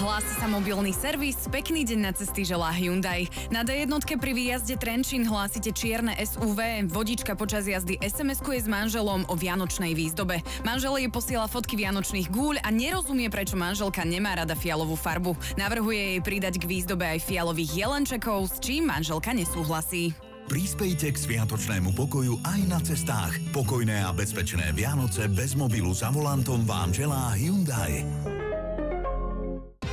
Hlási sa mobilný servis, pekný deň na cesty želá Hyundai. Na D1 pri výjazde Trenčín hlásite čierne SUV, vodička počas jazdy SMS-kuje s manželom o vianočnej výzdobe. Manžel jej posiela fotky vianočných gúľ a nerozumie, prečo manželka nemá rada fialovú farbu. Navrhuje jej pridať k výzdobe aj fialových jelenčekov, s čím manželka nesúhlasí. Prispejte k sviatočnému pokoju aj na cestách. Pokojné a bezpečné Vianoce bez mobilu za volantom vám želá Hyundai.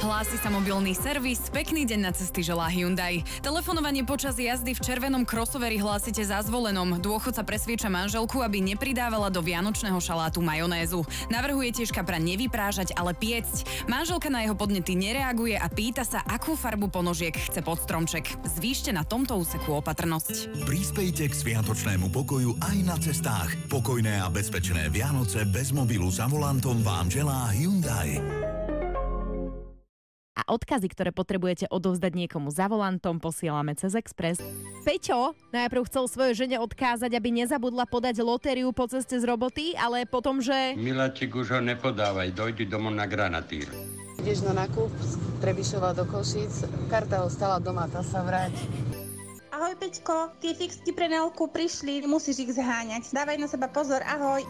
Hlási sa mobilný servis, pekný deň na cesty želá Hyundai. Telefonovanie počas jazdy v červenom crossoveri hlásite za zvolenom. Dôchodca presvieča manželku, aby nepridávala do vianočného šalátu majonézu. Navrhuje tiež kapra nevyprážať, ale piecť. Manželka na jeho podnety nereaguje a pýta sa, akú farbu ponožiek chce pod stromček. Zvýšte na tomto úseku opatrnosť. Prispejte k sviatočnému pokoju aj na cestách. Pokojné a bezpečné Vianoce bez mobilu za volantom vám želá Hyundai. A odkazy, ktoré potrebujete odovzdať niekomu za volantom, posielame cez Express. Peťo najprv chcel svojej žene odkázať, aby nezabudla podať lotériu po ceste z roboty, ale potom, že... Miláčik, už ho nepodávaj, dojdi domov na Granatýr. Ideš na nákup z Trebišova do Košíc, karta ostala doma, tá sa vráť. Ahoj Peťko, tie fixky pre Nelku prišli, musíš ich zháňať. Dávaj na seba pozor, ahoj.